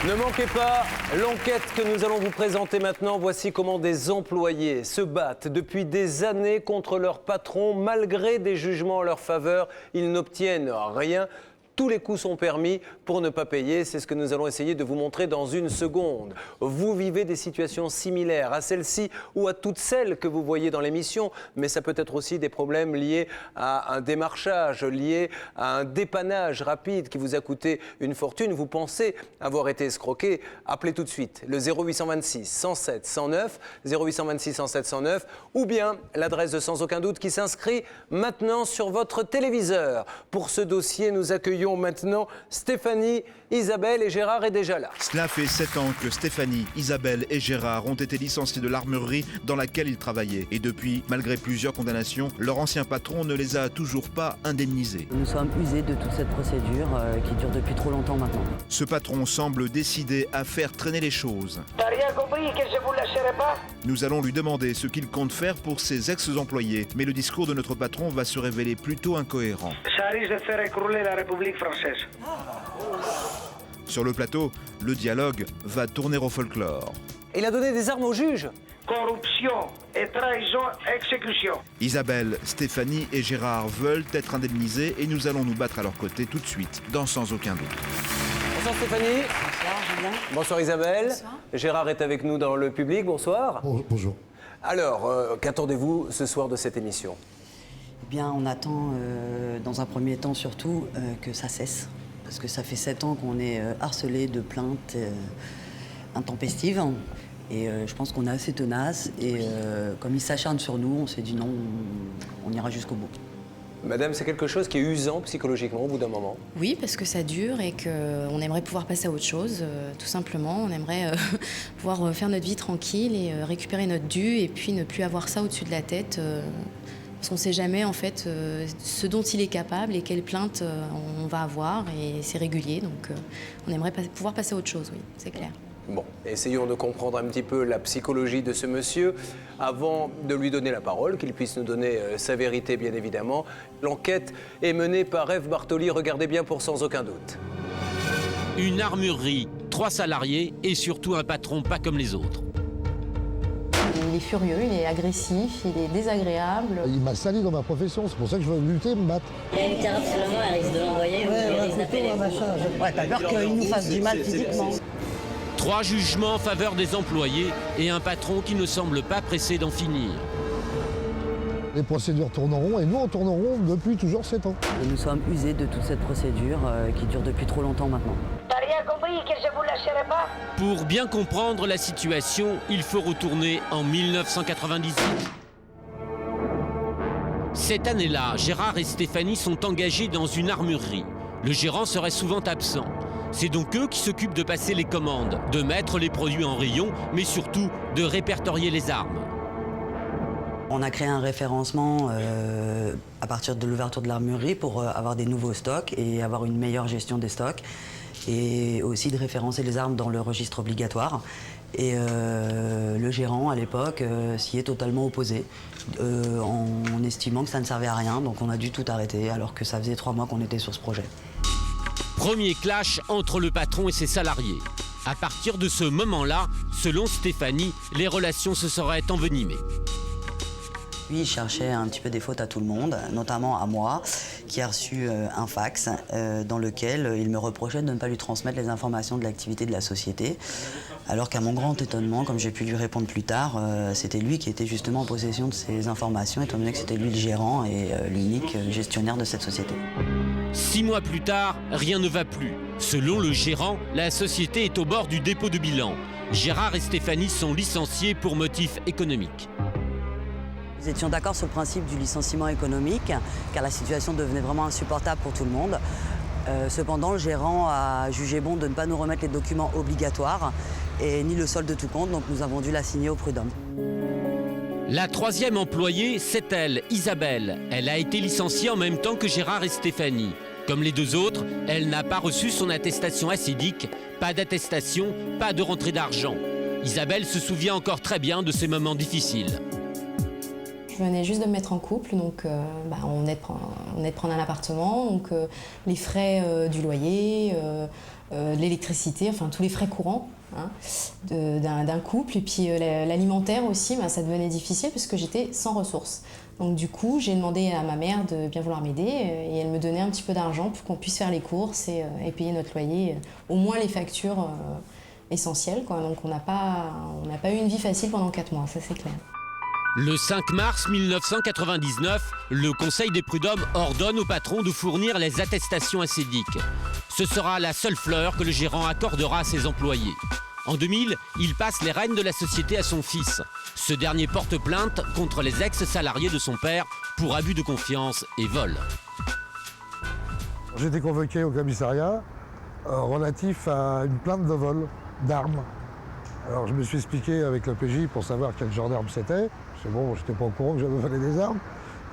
Ne manquez pas l'enquête que nous allons vous présenter maintenant. Voici comment des employés se battent depuis des années contre leur patron. Malgré des jugements en leur faveur, ils n'obtiennent rien. Tous les coups sont permis pour ne pas payer. C'est ce que nous allons essayer de vous montrer dans une seconde. Vous vivez des situations similaires à celle-ci ou à toutes celles que vous voyez dans l'émission, mais ça peut être aussi des problèmes liés à un démarchage, liés à un dépannage rapide qui vous a coûté une fortune. Vous pensez avoir été escroqué. Appelez tout de suite le 0826 107 109, 0826 107 109, ou bien l'adresse de Sans Aucun Doute qui s'inscrit maintenant sur votre téléviseur. Pour ce dossier, nous accueillons maintenant Stéphanie, Isabelle et Gérard est déjà là. Cela fait 7 ans que Stéphanie, Isabelle et Gérard ont été licenciés de l'armurerie dans laquelle ils travaillaient. Et depuis, malgré plusieurs condamnations, leur ancien patron ne les a toujours pas indemnisés. Nous sommes usés de toute cette procédure qui dure depuis trop longtemps maintenant. Ce patron semble décidé à faire traîner les choses. T'as rien compris que je vous lâcherai pas? Nous allons lui demander ce qu'il compte faire pour ses ex-employés. Mais le discours de notre patron va se révéler plutôt incohérent. Ça risque de faire écrouler la République française. Sur le plateau, le dialogue va tourner au folklore. Il a donné des armes au juge. Corruption et trahison, exécution. Isabelle, Stéphanie et Gérard veulent être indemnisés et nous allons nous battre à leur côté tout de suite, dans Sans Aucun Doute. Bonsoir Stéphanie. Bonsoir Julien. Bonsoir Isabelle. Bonsoir. Gérard est avec nous dans le public. Bonsoir. Bonjour. Alors, qu'attendez-vous ce soir de cette émission? Eh bien, on attend dans un premier temps surtout que ça cesse. Parce que ça fait 7 ans qu'on est harcelé de plaintes intempestives. Et je pense qu'on est assez tenace. Et comme ils s'acharnent sur nous, on s'est dit non, on ira jusqu'au bout. Madame, c'est quelque chose qui est usant psychologiquement au bout d'un moment. Oui, parce que ça dure et qu'on aimerait pouvoir passer à autre chose, tout simplement. On aimerait pouvoir faire notre vie tranquille et récupérer notre dû et puis ne plus avoir ça au-dessus de la tête. Parce qu'on ne sait jamais en fait ce dont il est capable et quelle plainte on va avoir et c'est régulier. Donc on aimerait pouvoir passer à autre chose, oui, c'est clair. Bon, essayons de comprendre un petit peu la psychologie de ce monsieur avant de lui donner la parole, qu'il puisse nous donner sa vérité, bien évidemment. L'enquête est menée par Ève Bartoli, regardez bien pour Sans Aucun Doute. Une armurerie, 3 salariés et surtout un patron pas comme les autres. Il est furieux, il est agressif, il est désagréable. Il m'a sali dans ma profession, c'est pour ça que je veux lutter, me battre. Il y a une terre seulement, elle risque de l'envoyer ou elle risque d'appeler. Ouais, t'as peur qu'il nous fasse du mal physiquement. 3 jugements en faveur des employés et un patron qui ne semble pas pressé d'en finir. Les procédures tourneront et nous on tournerons depuis toujours 7 ans. Et nous sommes usés de toute cette procédure qui dure depuis trop longtemps maintenant. T'as rien compris que je vous lâcherai pas? Pour bien comprendre la situation, il faut retourner en 1998. Cette année-là, Gérard et Stéphanie sont engagés dans une armurerie. Le gérant serait souvent absent. C'est donc eux qui s'occupent de passer les commandes, de mettre les produits en rayon, mais surtout de répertorier les armes. On a créé un référencement à partir de l'ouverture de l'armurerie pour avoir des nouveaux stocks et avoir une meilleure gestion des stocks. Et aussi de référencer les armes dans le registre obligatoire. Et le gérant, à l'époque, s'y est totalement opposé, en estimant que ça ne servait à rien. Donc on a dû tout arrêter, alors que ça faisait 3 mois qu'on était sur ce projet. Premier clash entre le patron et ses salariés. À partir de ce moment-là, selon Stéphanie, les relations se seraient envenimées. Lui, il cherchait un petit peu des fautes à tout le monde, notamment à moi, qui a reçu un fax dans lequel il me reprochait de ne pas lui transmettre les informations de l'activité de la société. Alors qu'à mon grand étonnement, comme j'ai pu lui répondre plus tard, c'était lui qui était justement en possession de ces informations, étant donné que c'était lui le gérant et l'unique gestionnaire de cette société. 6 mois plus tard, rien ne va plus. Selon le gérant, la société est au bord du dépôt de bilan. Gérard et Stéphanie sont licenciés pour motif économique. Nous étions d'accord sur le principe du licenciement économique, car la situation devenait vraiment insupportable pour tout le monde. Cependant, le gérant a jugé bon de ne pas nous remettre les documents obligatoires et ni le solde de tout compte, donc nous avons dû la signer au prud'homme. La 3e employée, c'est elle, Isabelle. Elle a été licenciée en même temps que Gérard et Stéphanie. Comme les 2 autres, elle n'a pas reçu son attestation acidique, pas d'attestation, pas de rentrée d'argent. Isabelle se souvient encore très bien de ces moments difficiles. je venais juste de me mettre en couple, donc on venait de prendre un appartement, donc les frais du loyer, l'électricité, enfin tous les frais courants d'un couple. Et puis l'alimentaire aussi, ça devenait difficile parce que j'étais sans ressources. Donc du coup, j'ai demandé à ma mère de bien vouloir m'aider et elle me donnait un petit peu d'argent pour qu'on puisse faire les courses et payer notre loyer, au moins les factures essentielles, quoi. Donc on n'a pas eu une vie facile pendant 4 mois, ça c'est clair. Le 5 mars 1999, le Conseil des prud'hommes ordonne au patron de fournir les attestations acédiques. Ce sera la seule fleur que le gérant accordera à ses employés. En 2000, il passe les rênes de la société à son fils. Ce dernier porte plainte contre les ex-salariés de son père pour abus de confiance et vol. J'ai été convoqué au commissariat relatif à une plainte de vol d'armes. Alors je me suis expliqué avec le PJ pour savoir quel genre d'arme c'était. C'est bon, j'étais pas au courant que j'avais volé des armes.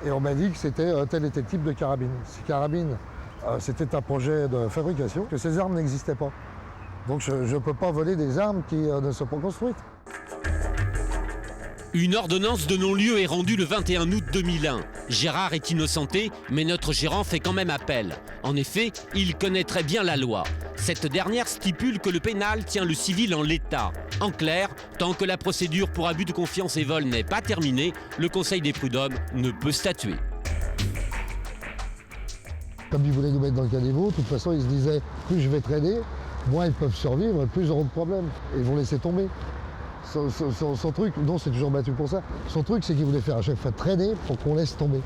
Et on m'a dit que c'était tel et tel type de carabine. Ces carabines, c'était un projet de fabrication, que ces armes n'existaient pas. Donc je ne peux pas voler des armes qui ne sont pas construites. Une ordonnance de non-lieu est rendue le 21 août 2001. Gérard est innocenté, mais notre gérant fait quand même appel. En effet, il connaît très bien la loi. Cette dernière stipule que le pénal tient le civil en l'état. En clair, tant que la procédure pour abus de confiance et vol n'est pas terminée, le Conseil des prud'hommes ne peut statuer. Comme ils voulaient nous mettre dans le caniveau, de toute façon, ils se disaient plus je vais traîner, moins ils peuvent survivre, plus ils auront de problèmes. Et ils vont laisser tomber. Son truc, non, c'est toujours battu pour ça. Son truc, c'est qu'il voulait faire à chaque fois traîner pour qu'on laisse tomber.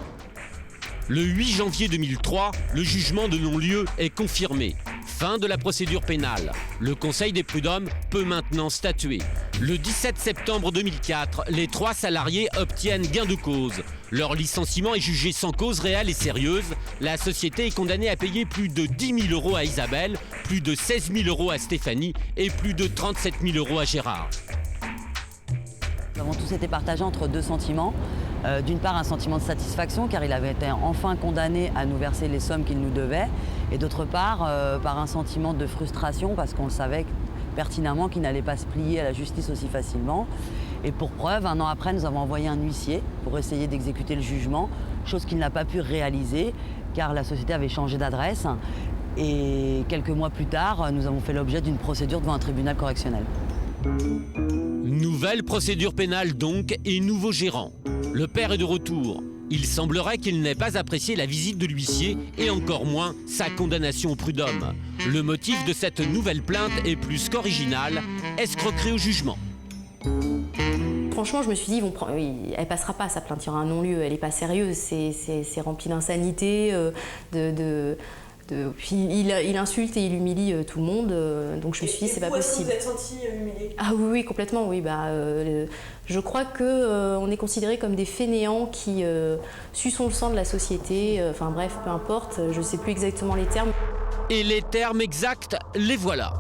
Le 8 janvier 2003, le jugement de non-lieu est confirmé. Fin de la procédure pénale. Le Conseil des prud'hommes peut maintenant statuer. Le 17 septembre 2004, les 3 salariés obtiennent gain de cause. Leur licenciement est jugé sans cause réelle et sérieuse. La société est condamnée à payer plus de 10 000 € à Isabelle, plus de 16 000 € à Stéphanie et plus de 37 000 € à Gérard. Nous avons tous été partagés entre 2 sentiments. D'une part, un sentiment de satisfaction, car il avait été enfin condamné à nous verser les sommes qu'il nous devait. Et d'autre part, par un sentiment de frustration, parce qu'on le savait pertinemment qu'il n'allait pas se plier à la justice aussi facilement. Et pour preuve, 1 an après, nous avons envoyé un huissier pour essayer d'exécuter le jugement, chose qu'il n'a pas pu réaliser, car la société avait changé d'adresse. Et quelques mois plus tard, nous avons fait l'objet d'une procédure devant un tribunal correctionnel. Nouvelle procédure pénale donc et nouveau gérant. Le père est de retour. Il semblerait qu'il n'ait pas apprécié la visite de l'huissier et encore moins sa condamnation au prud'homme. Le motif de cette nouvelle plainte est plus qu'original, escroquerie au jugement. Franchement, je me suis dit, elle passera pas sa plainte, il y aura un non-lieu, elle n'est pas sérieuse, c'est rempli d'insanité, puis il insulte et il humilie tout le monde, donc je me suis dit c'est pas possible. Est-ce que vous êtes senti humilié ? Ah oui, complètement, oui. Je crois qu'on est considérés comme des fainéants qui suçons le sang de la société, enfin bref, peu importe, je ne sais plus exactement les termes. Et les termes exacts, les voilà.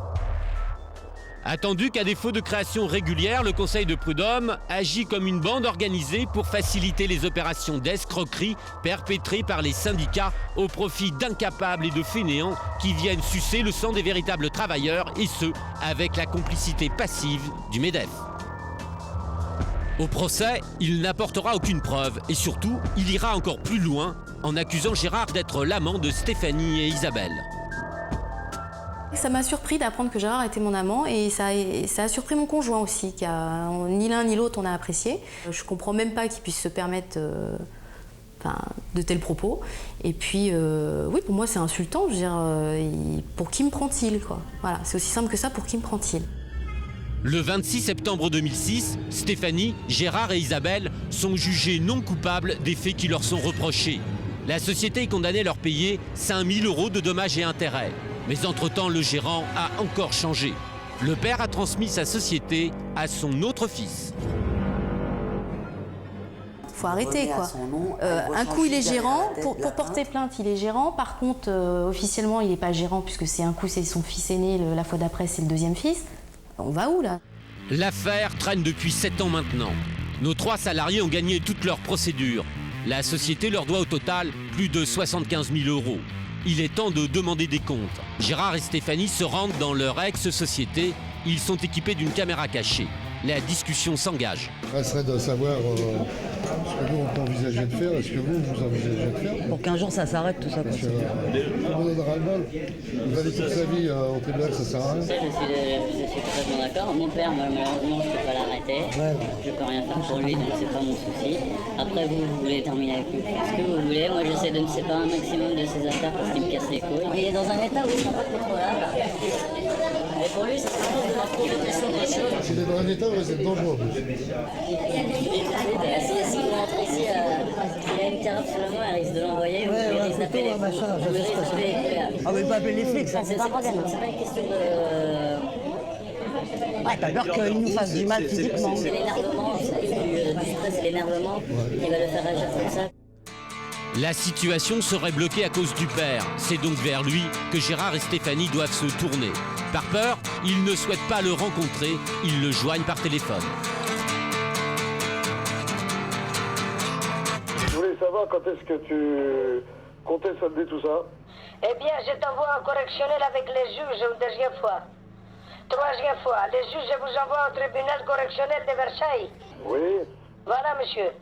Attendu qu'à défaut de création régulière, le Conseil de prud'hommes agit comme une bande organisée pour faciliter les opérations d'escroquerie perpétrées par les syndicats au profit d'incapables et de fainéants qui viennent sucer le sang des véritables travailleurs, et ce, avec la complicité passive du MEDEF. Au procès, il n'apportera aucune preuve et surtout, il ira encore plus loin en accusant Gérard d'être l'amant de Stéphanie et Isabelle. Ça m'a surpris d'apprendre que Gérard était mon amant et ça a surpris mon conjoint aussi, ni l'un ni l'autre on a apprécié. Je comprends même pas qu'il puisse se permettre de tels propos. Et puis, oui, pour moi c'est insultant, je veux dire, pour qui me prend-il, quoi. Voilà, c'est aussi simple que ça, pour qui me prend-il. Le 26 septembre 2006, Stéphanie, Gérard et Isabelle sont jugés non coupables des faits qui leur sont reprochés. La société est condamnée à leur payer 5 000 € de dommages et intérêts. Mais entre-temps, le gérant a encore changé. Le père a transmis sa société à son autre fils. Faut arrêter, quoi. Un coup, il est gérant. Pour porter plainte, il est gérant. Par contre, officiellement, il n'est pas gérant puisque c'est un coup, c'est son fils aîné. La fois d'après, c'est le 2e fils. On va où, là? L'affaire traîne depuis 7 ans maintenant. Nos 3 salariés ont gagné toutes leurs procédures. La société leur doit au total plus de 75 000 €. Il est temps de demander des comptes. Gérard et Stéphanie se rendent dans leur ex-société. Ils sont équipés d'une caméra cachée. La discussion s'engage. Il serait de savoir Ce que nous, on peut envisager de faire, est-ce que vous envisagez de faire? Pour qu'un jour ça s'arrête tout ça. Parce que tout le monde en a ras-le-bol. Vous allez toute sa vie au tribunal, ça sert à rien. Ça, je suis complètement d'accord. Mon père, malheureusement, je ne peux pas l'arrêter. Je ne peux rien faire pour lui, donc c'est pas mon souci. Après, vous voulez terminer avec lui. Ce que vous voulez, moi j'essaie de me séparer un maximum de ses affaires parce qu'il me casse les couilles. Il est dans un état où il ne sera pas contrôlable. Et pour lui, c'est de la progression des choses. S'il est dans un état où vous êtes dangereux. Si vous rentrez ici, il a une carafe sur le main, elle risque de l'envoyer. Il risque d'appeler les flics. Ah mais pas appeler les flics, ça c'est pas un problème. C'est pas une question de... Ouais, t'as peur qu'il nous fasse du mal physiquement. C'est l'énervement, du stress et l'énervement qui va le faire agir comme ça. La situation serait bloquée à cause du père. C'est donc vers lui que Gérard et Stéphanie doivent se tourner. Par peur, ils ne souhaitent pas le rencontrer, ils le joignent par téléphone. Je voulais savoir quand est-ce que tu comptais solder tout ça? Eh bien, je t'envoie en correctionnel avec les juges une deuxième fois. Troisième fois, les juges, je vous envoie au tribunal correctionnel de Versailles. Oui. Voilà, monsieur.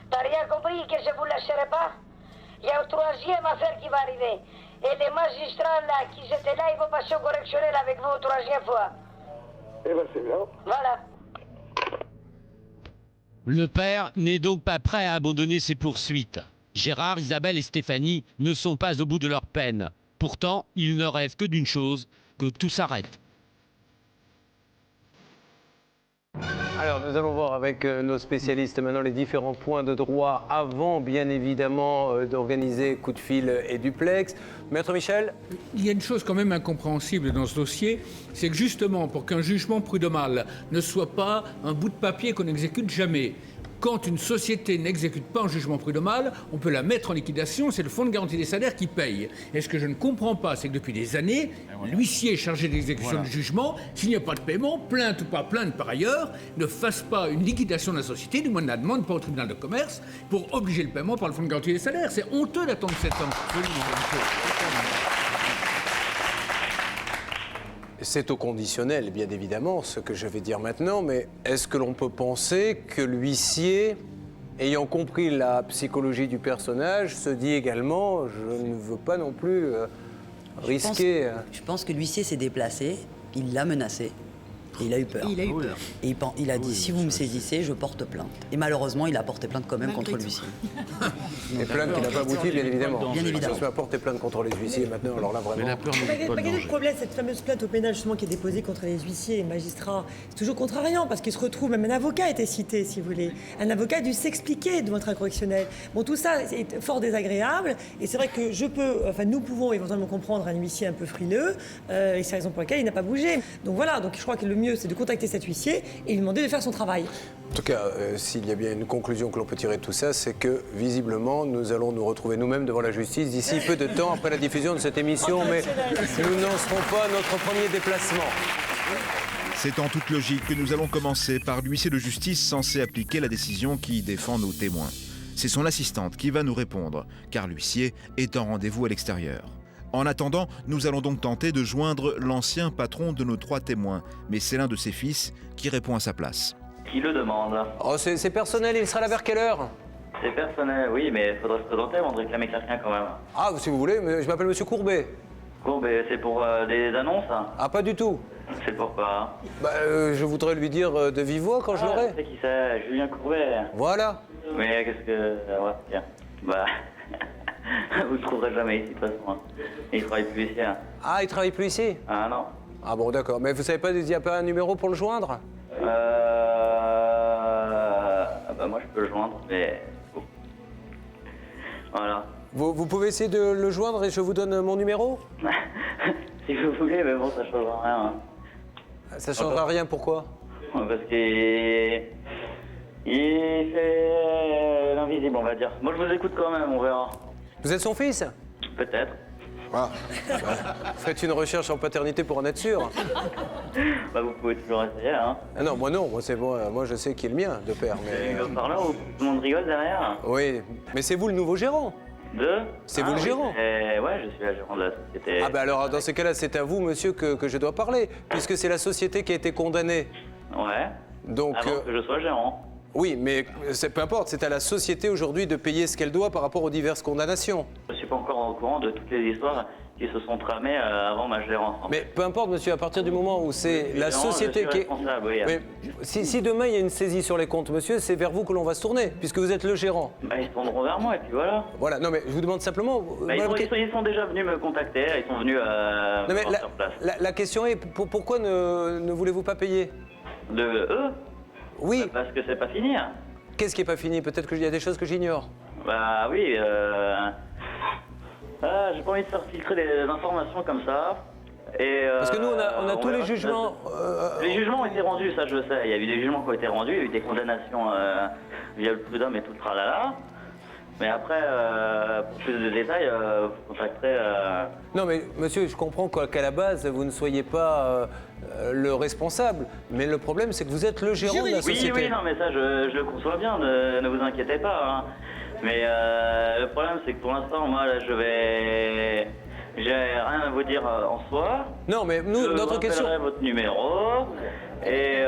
T'as rien compris que je vous lâcherai pas? Il y a une troisième affaire qui va arriver. Et les magistrats là, qui étaient là, ils vont passer au correctionnel avec vous une troisième fois. Eh ben c'est bien. Voilà. Le père n'est donc pas prêt à abandonner ses poursuites. Gérard, Isabelle et Stéphanie ne sont pas au bout de leur peine. Pourtant, ils ne rêvent que d'une chose, que tout s'arrête. Alors, nous allons voir avec nos spécialistes maintenant les différents points de droit avant, bien évidemment, d'organiser coup de fil et duplex. Maître Michel? Il y a une chose quand même incompréhensible dans ce dossier, c'est que justement, pour qu'un jugement prud'homal ne soit pas un bout de papier qu'on n'exécute jamais, quand une société n'exécute pas un jugement prud'homal, on peut la mettre en liquidation, c'est le fonds de garantie des salaires qui paye. Et ce que je ne comprends pas, c'est que depuis des années, l'huissier chargé d'exécution du jugement, s'il n'y a pas de paiement, plainte ou pas plainte par ailleurs, ne fasse pas une liquidation de la société, du moins ne la demande pas au tribunal de commerce, pour obliger le paiement par le fonds de garantie des salaires. C'est honteux d'attendre 7 ans. C'est au conditionnel, bien évidemment, ce que je vais dire maintenant, mais est-ce que l'on peut penser que l'huissier, ayant compris la psychologie du personnage, se dit également « je ne veux pas non plus risquer ». Je pense que l'huissier s'est déplacé, il l'a menacé. Et il a eu peur. Il a eu peur. Et il a dit, si vous me saisissez, je porte plainte. Et malheureusement, il a porté plainte quand même contre l'huissier. Et plainte qui n'a pas abouti, bien évidemment. Bien évidemment. Je porter plainte contre les huissiers maintenant, alors là vraiment. Mais la peur ne dit pas le danger. Problème, cette fameuse plainte au pénal justement qui est déposée contre les huissiers et magistrats, c'est toujours contrariant parce qu'ils se retrouvent, même un avocat était cité si vous voulez. Un avocat a dû s'expliquer devant un correctionnel. Bon, tout ça est fort désagréable et c'est vrai que nous pouvons éventuellement comprendre un huissier un peu frileux et c'est la raison pour laquelle il n'a pas bougé. Donc voilà, donc je crois que le mieux c'est de contacter cet huissier et lui demander de faire son travail. En tout cas, s'il y a bien une conclusion que l'on peut tirer de tout ça, c'est que visiblement nous allons nous retrouver nous-mêmes devant la justice d'ici peu de temps après la diffusion de cette émission, mais nous n'en serons pas à notre premier déplacement. C'est en toute logique que nous allons commencer par l'huissier de justice censé appliquer la décision qui défend nos témoins. C'est son assistante qui va nous répondre, car l'huissier est en rendez-vous à l'extérieur. En attendant, nous allons donc tenter de joindre l'ancien patron de nos 3 témoins, mais c'est l'un de ses fils qui répond à sa place. Qui le demande? Oh, c'est personnel, il sera là vers quelle heure? C'est personnel, oui, mais il faudra se présenter avant de réclamer quelqu'un quand même. Ah, si vous voulez, mais je m'appelle Monsieur Courbet. Courbet, c'est pour des annonces? Ah, pas du tout. C'est pourquoi? Je voudrais lui dire de vive voix quand je l'aurai. Je sais qui c'est, Julien Courbet. Voilà. Mais qu'est-ce que... ouais, tiens. Bah... Vous ne le trouverez jamais ici, de toute façon. Hein. Et il travaille plus ici. Hein. Ah, il travaille plus ici? Ah non. Ah bon, d'accord. Mais vous savez pas, il n'y a pas un numéro pour le joindre? Bah moi, je peux le joindre, mais... Voilà. Vous pouvez essayer de le joindre et je vous donne mon numéro? Si vous voulez, mais bon, ça ne changera rien. Hein. Ça ne changera rien, pourquoi? Parce qu'il... Il fait l'invisible, on va dire. Moi, je vous écoute quand même, on verra. Vous êtes son fils? Peut-être. Ah. Faites une recherche en paternité pour en être sûr. Bah, vous pouvez toujours essayer, hein. Ah non, moi non. Moi, je sais qui est le mien, de père. Mais... Par là, tout le monde rigole derrière. Oui, mais c'est vous le nouveau gérant? C'est vous le gérant? Ouais, je suis la gérant de la société. Ah bah alors, dans ces cas-là, c'est à vous, monsieur, que je dois parler, puisque c'est la société qui a été condamnée. Ouais. Donc, avant que je sois gérant. Oui, mais peu importe, c'est à la société aujourd'hui de payer ce qu'elle doit par rapport aux diverses condamnations. Je ne suis pas encore au courant de toutes les histoires qui se sont tramées avant ma gérance. Mais peu importe, monsieur, à partir du moment où c'est la société qui est... Oui. Mais si demain il y a une saisie sur les comptes, monsieur, c'est vers vous que l'on va se tourner, puisque vous êtes le gérant. Bah, ils se tourneront vers moi et puis voilà. Voilà, non mais je vous demande simplement... Bah, ils sont déjà venus me contacter, ils sont venus non, mais sur place. La question est, pourquoi ne voulez-vous pas payer? De eux? Oui. Parce que c'est pas fini. Hein. Qu'est-ce qui n'est pas fini? Peut-être qu'il y a des choses que j'ignore. Bah oui, j'ai pas envie de faire filtrer les informations comme ça. Et, parce que nous, on a tous les jugements... Les jugements ont été rendus, ça je sais. Il y a eu des jugements qui ont été rendus, il y a eu des condamnations via le prud'homme et tout le tralala. Mais après, pour plus de détails, vous contacterez... Non mais monsieur, je comprends qu'à la base, vous ne soyez pas le responsable. Mais le problème, c'est que vous êtes le gérant de la société. Oui, non mais ça, je le conçois bien, ne vous inquiétez pas. Hein. Mais le problème, c'est que pour l'instant, moi, là, j'ai rien à vous dire en soi. Non, mais nous, notre question... Je votre numéro et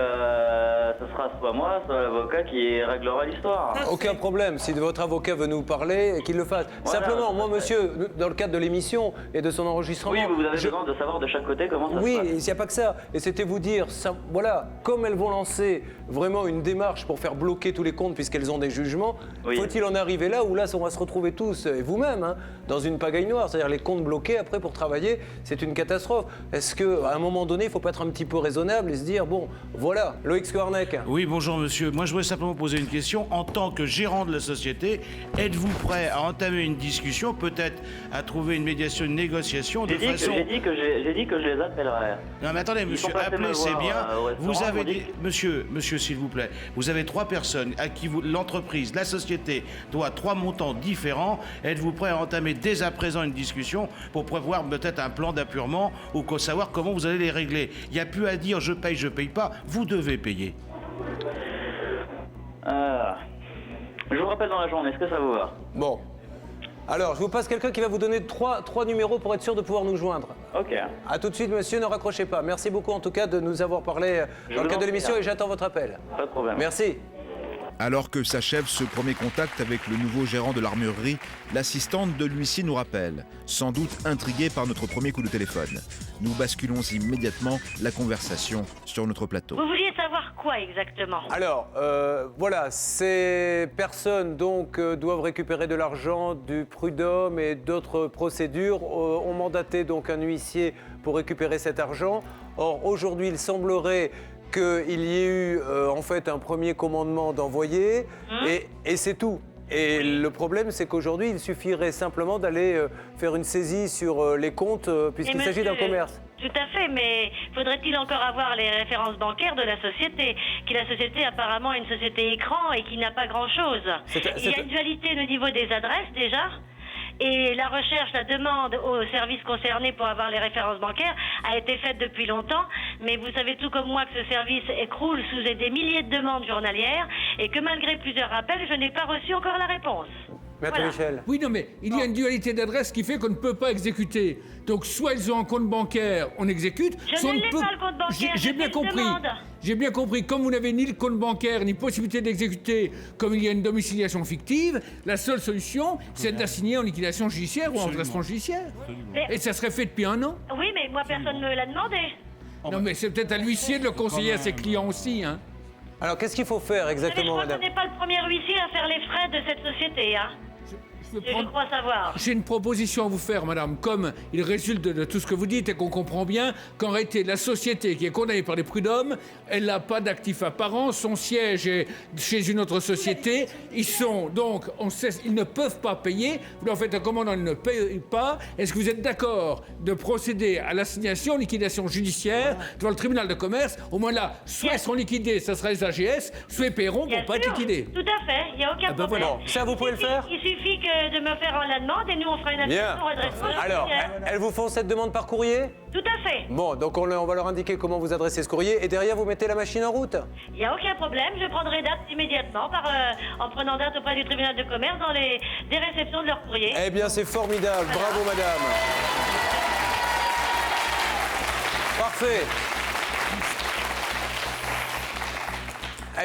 ce sera soit moi, soit l'avocat qui réglera l'histoire. Aucun problème. Si votre avocat veut nous parler, qu'il le fasse. Voilà. Simplement, moi, monsieur, dans le cadre de l'émission et de son enregistrement... Oui, vous avez besoin de savoir de chaque côté comment ça se passe. Oui, il n'y a pas que ça. Et c'était vous dire, voilà, comme elles vont lancer vraiment une démarche pour faire bloquer tous les comptes puisqu'elles ont des jugements, faut-il en arriver là où là, on va se retrouver tous, et vous-même, hein, dans une pagaille noire. C'est-à-dire les comptes bloqués, après, pour travailler, c'est une catastrophe. Est-ce qu'à un moment donné, il ne faut pas être un petit peu raisonnable et se dire, bon, voilà, Loïc Skornek. Oui, bonjour monsieur. Moi, je voudrais simplement poser une question. En tant que gérant de la société, êtes-vous prêt à entamer une discussion, peut-être à trouver une médiation, une négociation de façon... J'ai dit que je les appellerais. Non, mais attendez, monsieur, appelez, c'est bien. Vous avez dit... Monsieur, s'il vous plaît, vous avez 3 personnes à qui l'entreprise, la société, doit 3 montants différents. Êtes-vous prêt à entamer dès à présent une discussion pour prévoir peut-être un plan d'appurement ou savoir comment vous allez les régler? Il n'y a plus à dire je paye pas. Vous devez payer. Je vous rappelle dans la journée, est-ce que ça vous va? Bon. Alors, je vous passe quelqu'un qui va vous donner trois numéros pour être sûr de pouvoir nous joindre. Ok. A tout de suite, monsieur, ne raccrochez pas. Merci beaucoup, en tout cas, de nous avoir parlé dans le cadre de l'émission et j'attends votre appel. Pas de problème. Merci. Alors que s'achève ce premier contact avec le nouveau gérant de l'armurerie, l'assistante de l'huissier nous rappelle, sans doute intriguée par notre premier coup de téléphone. Nous basculons immédiatement la conversation sur notre plateau. Vous vouliez savoir quoi exactement? Alors, voilà, ces personnes donc doivent récupérer de l'argent du prud'homme et d'autres procédures, ont mandaté donc un huissier pour récupérer cet argent. Or, aujourd'hui, il semblerait qu'il y ait eu en fait un premier commandement d'envoyer et c'est tout. Et le problème, c'est qu'aujourd'hui, il suffirait simplement d'aller faire une saisie sur les comptes puisqu'il s'agit d'un commerce. Tout à fait, mais faudrait-il encore avoir les références bancaires de la société, qui la société apparemment est une société écran et qui n'a pas grand-chose. Il y a une dualité au niveau des adresses déjà. Et la recherche, la demande aux services concernés pour avoir les références bancaires a été faite depuis longtemps. Mais vous savez tout comme moi que ce service écroule sous des milliers de demandes journalières et que malgré plusieurs rappels, je n'ai pas reçu encore la réponse. Maître Michel. Oui, non, mais il y a une dualité d'adresse qui fait qu'on ne peut pas exécuter. Donc, soit ils ont un compte bancaire, on exécute. Je ne l'ai pas le compte bancaire, j'ai bien compris. J'ai bien compris. Comme vous n'avez ni le compte bancaire, ni possibilité d'exécuter, comme il y a une domiciliation fictive, la seule solution, c'est d'assigner en liquidation judiciaire ou en redressement judiciaire. Et ça serait fait depuis 1 an. Oui, mais moi, personne ne me l'a demandé. Non, mais c'est peut-être à l'huissier de le conseiller à ses clients aussi, hein. Alors, qu'est-ce qu'il faut faire exactement, madame? Je crois qu'on n'est pas le premier huissier à faire les frais de cette société, hein. Je crois savoir. J'ai une proposition à vous faire, madame. Comme il résulte de tout ce que vous dites et qu'on comprend bien qu'en réalité, la société qui est condamnée par les prud'hommes, elle n'a pas d'actifs apparents. Son siège est chez une autre société. Ils sont donc, ils ne peuvent pas payer. Vous leur faites un commandant, ils ne payent pas. Est-ce que vous êtes d'accord de procéder à l'assignation, liquidation judiciaire devant le tribunal de commerce? Au moins là, soit ils seront liquidés, ça sera les AGS, soit ils paieront pour pas être liquidés. Tout à fait, il n'y a aucun problème. Voilà. Ça, vous pouvez le faire? Il suffit de me faire la demande et nous on fera une application redressement. Alors, elles vous font cette demande par courrier? Tout à fait. Bon, donc on va leur indiquer comment vous adressez ce courrier et derrière vous mettez la machine en route. Il n'y a aucun problème, je prendrai date immédiatement en prenant date auprès du tribunal de commerce dans des réceptions de leur courrier. Eh bien, c'est formidable. Voilà. Bravo, madame. Parfait.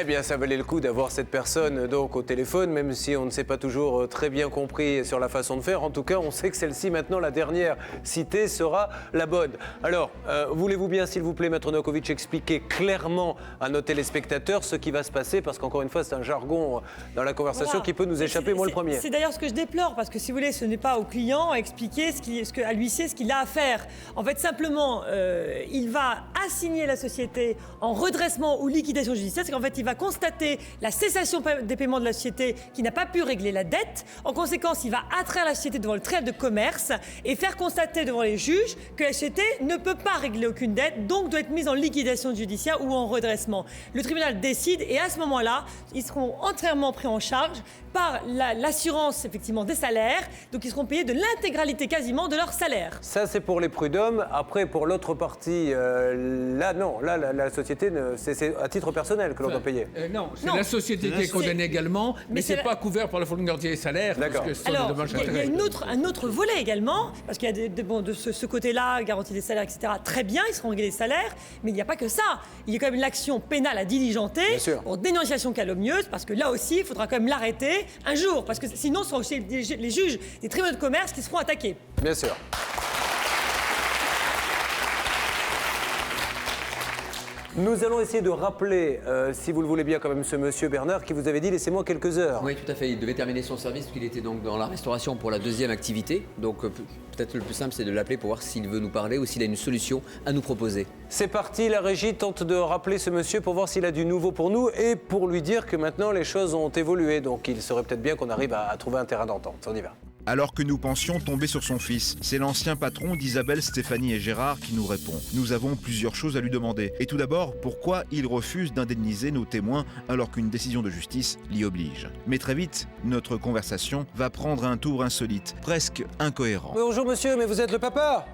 Eh bien, ça valait le coup d'avoir cette personne donc au téléphone, même si on ne s'est pas toujours très bien compris sur la façon de faire. En tout cas, on sait que celle-ci, maintenant, la dernière citée, sera la bonne. Alors, voulez-vous bien, s'il vous plaît, Maître Novakovic, expliquer clairement à nos téléspectateurs ce qui va se passer, parce qu'encore une fois, c'est un jargon dans la conversation qui peut nous échapper, moi le premier. C'est d'ailleurs ce que je déplore, parce que si vous voulez, ce n'est pas au client à expliquer à l'huissier ce qu'il a à faire. En fait, simplement, il va assigner la société en redressement ou liquidation judiciaire, c'est qu'en fait, il va constater la cessation des paiements de la société qui n'a pas pu régler la dette. En conséquence, il va attraire la société devant le tribunal de commerce et faire constater devant les juges que la société ne peut pas régler aucune dette, donc doit être mise en liquidation judiciaire ou en redressement. Le tribunal décide et à ce moment-là, ils seront entièrement pris en charge par l'assurance effectivement des salaires, donc ils seront payés de l'intégralité quasiment de leur salaire. Ça, c'est pour les prud'hommes. Après, pour l'autre partie, là, non, là, la société, c'est à titre personnel que l'on doit payer. Non, c'est la société qui est condamnée également, mais c'est pas couvert par le Fonds de garantie des salaires. D'accord. Alors, il y a un autre volet également, parce qu'il y a de ce côté-là, garantie des salaires, etc. Très bien, ils seront réglés les salaires, mais il n'y a pas que ça. Il y a quand même une action pénale à diligenter pour dénonciation calomnieuse, parce que là aussi, il faudra quand même l'arrêter un jour, parce que sinon, ce seront aussi les juges des tribunaux de commerce qui seront attaqués. Bien sûr. Nous allons essayer de rappeler, si vous le voulez bien quand même, ce monsieur Bernard qui vous avait dit « laissez-moi quelques heures ». Oui, tout à fait. Il devait terminer son service parce qu'il était donc dans la restauration pour la deuxième activité. Donc peut-être le plus simple, c'est de l'appeler pour voir s'il veut nous parler ou s'il a une solution à nous proposer. C'est parti, la régie tente de rappeler ce monsieur pour voir s'il a du nouveau pour nous et pour lui dire que maintenant les choses ont évolué. Donc il serait peut-être bien qu'on arrive à trouver un terrain d'entente. On y va. Alors que nous pensions tomber sur son fils, c'est l'ancien patron d'Isabelle, Stéphanie et Gérard qui nous répond. Nous avons plusieurs choses à lui demander. Et tout d'abord, pourquoi il refuse d'indemniser nos témoins alors qu'une décision de justice l'y oblige. Mais très vite, notre conversation va prendre un tour insolite, presque incohérent. Bonjour monsieur, mais vous êtes le papa?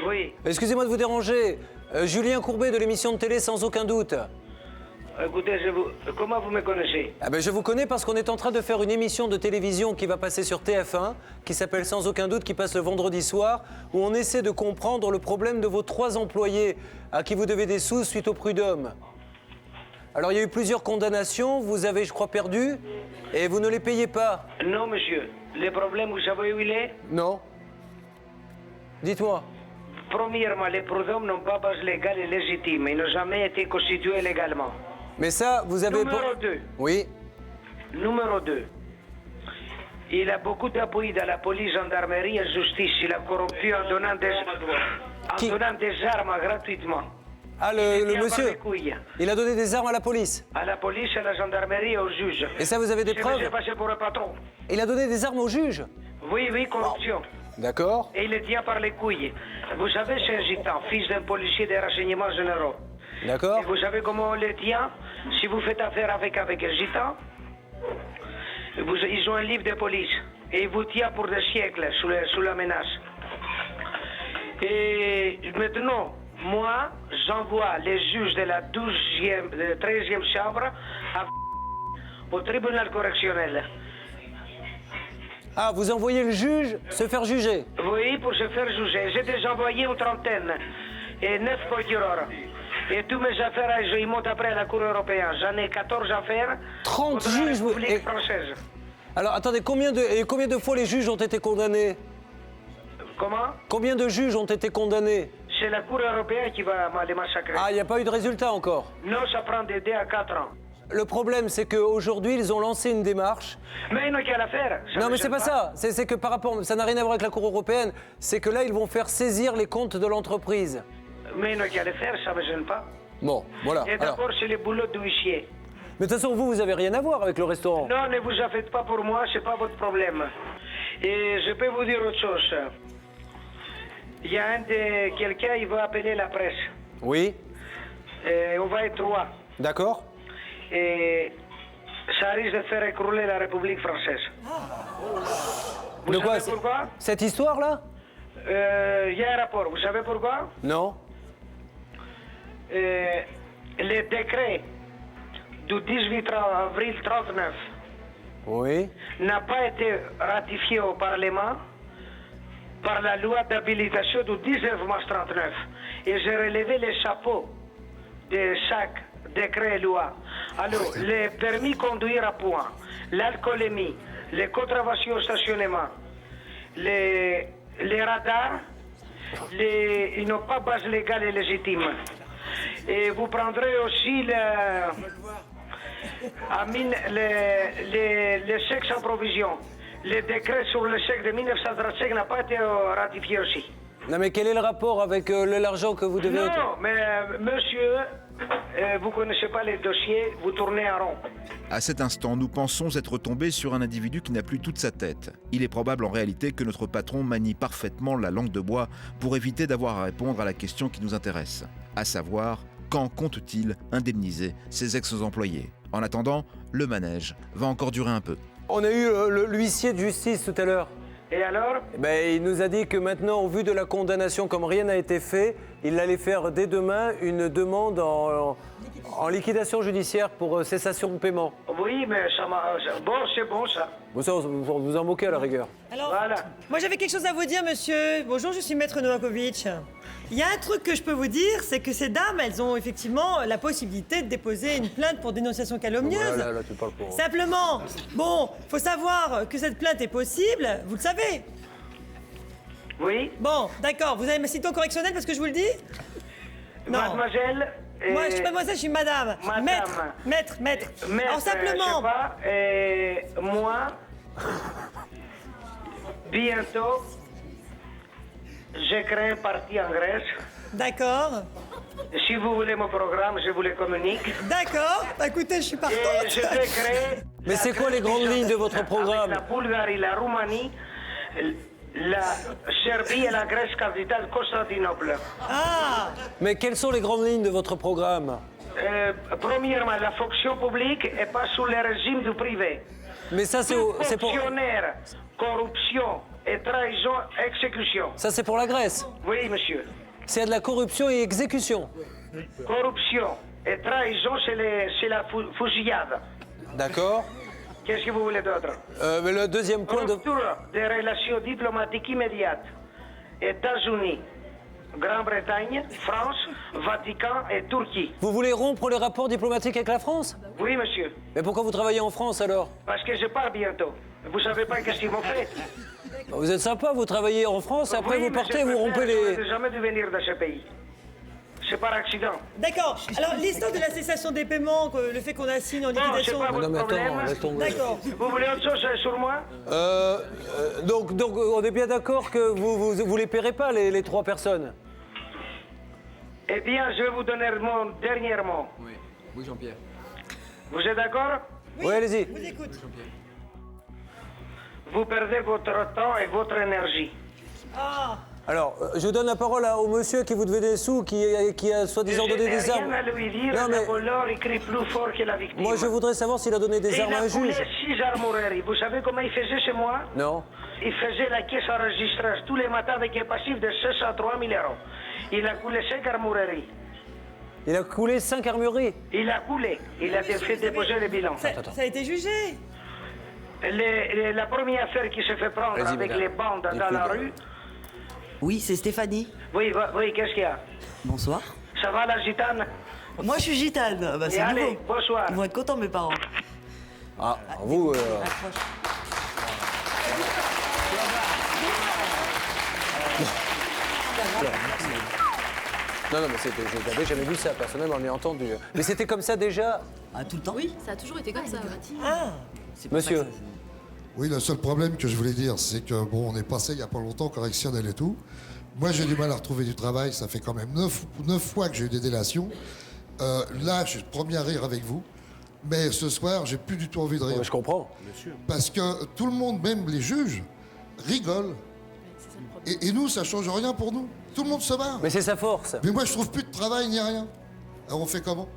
Oui. Excusez-moi de vous déranger. Julien Courbet de l'émission de télé Sans aucun doute. Écoutez, comment vous me connaissez? Je vous connais parce qu'on est en train de faire une émission de télévision qui va passer sur TF1, qui s'appelle Sans aucun doute, qui passe le vendredi soir, où on essaie de comprendre le problème de vos 3 employés à qui vous devez des sous suite au prud'homme. Alors il y a eu plusieurs condamnations, vous avez, je crois, perdu, et vous ne les payez pas. Non, monsieur. Le problème, vous savez où il est? Non. Dites-moi. Premièrement, les prud'hommes n'ont pas base légale et légitime. Ils n'ont jamais été constitués légalement. Mais ça, vous avez... Numéro 2. Oui. Numéro 2. Il a beaucoup d'appui dans la police, gendarmerie et justice. Il a corrompu en donnant des armes gratuitement. Ah, le monsieur? Il a donné des armes à la police? À la police, à la gendarmerie et aux juges. Et ça, vous avez des preuves? J'ai passé pour un patron. Il a donné des armes aux juges? Oui, corruption. D'accord. Et il les tient par les couilles. Vous savez, c'est un gitan, fils d'un policier des renseignements généraux. D'accord. Et vous savez comment on les tient? Si vous faites affaire avec un gitan, ils ont un livre de police. Et ils vous tiennent pour des siècles sous la menace. Et maintenant, moi, j'envoie les juges de la 13e chambre au tribunal correctionnel. Ah, vous envoyez le juge se faire juger? Oui, pour se faire juger. J'ai déjà envoyé une trentaine et 9 procureurs. Et toutes mes affaires, ils montent après à la Cour européenne. J'en ai 14 affaires. 30 juges, vous... française. Alors, attendez, combien de fois les juges ont été condamnés? Comment? Combien de juges ont été condamnés? C'est la Cour européenne qui va les massacrer. Ah, il n'y a pas eu de résultat encore? Non, ça prend de 2 à 4 ans. Le problème, c'est qu'aujourd'hui, ils ont lancé une démarche. Mais ils n'ont qu'à la faire. Non, mais c'est pas ça. C'est que par rapport... Ça n'a rien à voir avec la Cour européenne. C'est que là, ils vont faire saisir les comptes de l'entreprise. Mais ils n'ont qu'à le faire, ça ne me gêne pas. Bon, voilà. Et d'abord, c'est le boulot de huissier. Mais de toute façon, vous n'avez rien à voir avec le restaurant. Non, ne vous en faites pas pour moi, c'est pas votre problème. Et je peux vous dire autre chose. Il y a quelqu'un, il va appeler la presse. Oui. Et on va être 3. D'accord. Et ça risque de faire écrouler la République française. Vous savez pourquoi? Cette histoire-là? Il y a un rapport. Vous savez pourquoi? Non. Le décret du 18 avril 1939 n'a pas été ratifié au Parlement par la loi d'habilitation du 19 mars 1939. Et j'ai relevé les chapeaux de chaque décrets et lois. Alors, les permis conduire à point, l'alcoolémie, les contraventions au stationnement, les radars, ils n'ont pas base légale et légitime. Et vous prendrez aussi les chèques sans provision. Le décret sur le chèque de 1935 n'a pas été ratifié aussi. Non, mais quel est le rapport avec l'argent que vous devez... Non, mais monsieur, vous ne connaissez pas les dossiers, vous tournez en rond. À cet instant, nous pensons être tombés sur un individu qui n'a plus toute sa tête. Il est probable en réalité que notre patron manie parfaitement la langue de bois pour éviter d'avoir à répondre à la question qui nous intéresse, à savoir, quand compte-t-il indemniser ses ex-employés? En attendant, le manège va encore durer un peu. On a eu l'huissier de justice tout à l'heure. Et alors? Il nous a dit que maintenant, au vu de la condamnation, comme rien n'a été fait, il allait faire dès demain une demande en liquidation judiciaire pour cessation de paiement. Oui, mais ça m'a... Bon, c'est bon, ça. Bon, ça, vous en moquez à la rigueur. Alors, voilà. Moi j'avais quelque chose à vous dire, monsieur. Bonjour, je suis maître Novakovic. Il y a un truc que je peux vous dire, c'est que ces dames, elles ont effectivement la possibilité de déposer une plainte pour dénonciation calomnieuse. Là, tu parles pour... Simplement, bon, faut savoir que cette plainte est possible, vous le savez. Oui. Bon, d'accord, vous avez ma citoyen correctionnelle parce que je vous le dis? Non. Mademoiselle... Moi, je suis mademoiselle, je suis madame. Madame. Maître. Alors simplement... je sais pas, moi, bientôt, j'ai créé un parti en Grèce. D'accord. Si vous voulez mon programme, je vous le communique. D'accord. Écoutez, je suis partante. Et je vais créer... Mais c'est quoi les grandes lignes de votre programme? La Bulgarie, la Roumanie, la Serbie et la Grèce capitale Constantinople. Ah! Mais quelles sont les grandes lignes de votre programme? Premièrement, la fonction publique et pas sous le régime du privé. Mais ça, c'est pour... Fonctionnaire, corruption et trahison, exécution. Ça, c'est pour la Grèce? Oui, monsieur. C'est de la corruption et exécution? Corruption et trahison, c'est la fusillade. D'accord. Qu'est-ce que vous voulez d'autre? Mais le deuxième point de... Rupture des relations diplomatiques immédiates. États-Unis, Grande-Bretagne, France, Vatican et Turquie. Vous voulez rompre les rapports diplomatiques avec la France? Oui, monsieur. Mais pourquoi vous travaillez en France alors? Parce que je pars bientôt. Vous savez pas qu'est-ce qu'ils m'ont fait? Vous êtes sympa, vous travaillez en France, après oui, vous partez, vous rompez Je les... ne jamais de venir dans ce pays. C'est par accident. D'accord. Alors, l'histoire de la cessation des paiements, le fait qu'on assigne en liquidation... Non, c'est pas votre problème. laisse tomber. D'accord. Vous voulez autre chose sur moi? Donc, on est bien d'accord que vous les paierez pas, les trois personnes? Eh bien, je vais vous donner mon dernier mot. Oui, Jean-Pierre. Vous êtes d'accord? Oui, allez-y. Je vous écoute. Vous perdez votre temps et votre énergie. Ah! Alors, je donne la parole au monsieur qui vous devait des sous, qui a soi-disant donné des armes. Je n'ai rien à lui dire, Non, mais... le voleur, il crie plus fort que la victime. Moi, je voudrais savoir s'il a donné des armes à un Il a coulé juge. 6 armureries. Vous savez comment il faisait chez moi? Non. Il faisait la caisse enregistrage tous les matins avec un passif de 603 000 euros. Il a coulé 5 armureries. Il a coulé 5 armureries. Il a coulé. Il a fait déposer le bilan. Ça a été jugé. La première affaire qui se fait prendre avec les bandes dans la rue. Oui, c'est Stéphanie. Oui, qu'est-ce qu'il y a? Bonsoir. Ça va la gitane? Moi, je suis gitane. Bah, c'est allez, nouveau. bonsoir. Ils vont être contents, mes parents. Ah, vous... Non, mais je n'avais jamais vu ça, personnellement, on est entendu. Mais c'était comme ça déjà? Ah, tout le temps? Oui, ça a toujours été comme ça. Ah! Monsieur. Oui, le seul problème que je voulais dire, c'est que, bon, on est passé il n'y a pas longtemps, correctionnel et tout. Moi, j'ai du mal à retrouver du travail. Ça fait quand même 9 fois que j'ai eu des délations. Là, je suis le premier à rire avec vous. Mais ce soir, j'ai plus du tout envie de rire. Je comprends. Bien sûr. Parce que tout le monde, même les juges, rigolent. Et nous, ça change rien pour nous. Tout le monde se barre. Mais c'est sa force. Mais moi, je trouve plus de travail ni rien. Alors, on fait comment?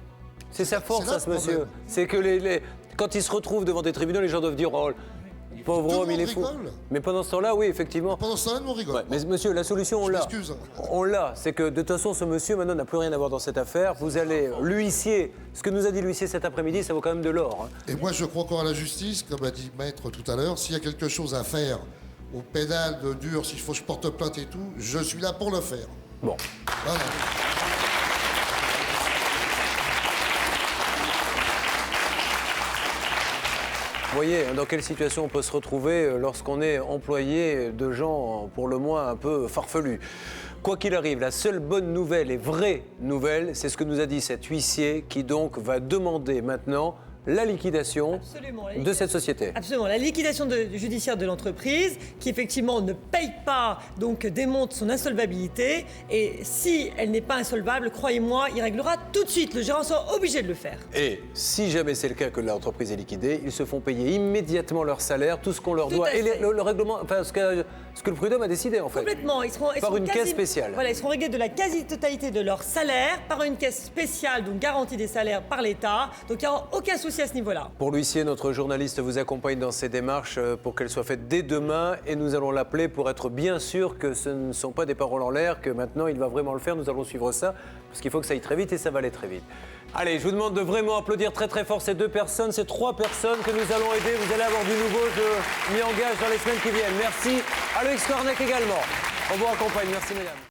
C'est sa force, ça, ce monsieur. C'est que quand il se retrouve devant des tribunaux, les gens doivent dire « Oh, pauvre homme, il est fou ». Mais pendant ce temps-là, oui, effectivement. Pendant ce temps-là, nous, on rigole. Ouais, mais monsieur, la solution, on l'a. On l'a. C'est que, de toute façon, ce monsieur, maintenant, n'a plus rien à voir dans cette affaire. Vous allez, l'huissier, ce que nous a dit l'huissier cet après-midi, ça vaut quand même de l'or. Hein. Et moi, je crois encore à la justice, comme a dit Maître tout à l'heure. S'il y a quelque chose à faire au pénal de dur, s'il faut que je porte plainte et tout, je suis là pour le faire. Bon. Voilà. Vous voyez dans quelle situation on peut se retrouver lorsqu'on est employé de gens pour le moins un peu farfelus. Quoi qu'il arrive, la seule bonne nouvelle et vraie nouvelle, c'est ce que nous a dit cet huissier qui donc va demander maintenant la liquidation de cette société. Absolument, la liquidation judiciaire de l'entreprise qui effectivement ne paye pas, donc démontre son insolvabilité. Et si elle n'est pas insolvable, croyez-moi, il réglera tout de suite. Le gérant sera obligé de le faire. Et si jamais c'est le cas que l'entreprise est liquidée, ils se font payer immédiatement leur salaire, tout ce qu'on leur doit. Et le règlement, enfin ce que le Prud'homme a décidé en fait. Complètement. Ils seront par une caisse spéciale. Voilà, ils seront réglés de la quasi-totalité de leur salaire par une caisse spéciale, donc garantie des salaires par l'État. Donc il n'y aura aucun souci à ce niveau-là. Pour l'huissier, notre journaliste vous accompagne dans ces démarches pour qu'elles soient faites dès demain et nous allons l'appeler pour être bien sûr que ce ne sont pas des paroles en l'air, que maintenant il va vraiment le faire. Nous allons suivre ça parce qu'il faut que ça aille très vite et ça va aller très vite. Allez, je vous demande de vraiment applaudir très très fort ces 2 personnes, ces 3 personnes que nous allons aider. Vous allez avoir du nouveau, je m'y engage dans les semaines qui viennent. Merci à Loïc Skornek également. On vous accompagne. Merci mesdames.